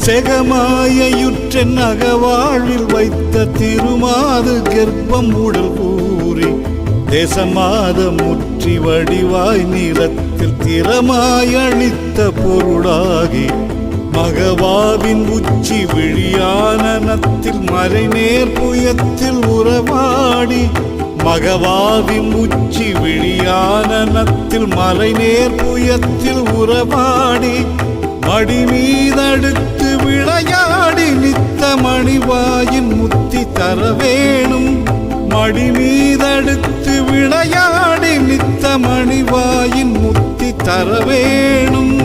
செகமாயுற்றென் அகவாழ்வில் வைத்த திருமாது கர்ப்பம் உடல் கூறி தேசமாத முற்றி வடிவாய் நிலத்தில் திறமாயளித்த பொருளாகி மகவாவின் உச்சி விழியானத்தில் மறைநேர் புயத்தில் உறவாடி மகவாவின் உச்சி விழியானத்தில் மறைநேர் புயத்தில் உறவாடி மடி மீதடுத்து விளையாடி நித்த மணிவாயின் முத்தி தர வேணும் மடி மீதடுத்து விளையாடி நித்த மணிவாயின் முத்தி தர வேணும்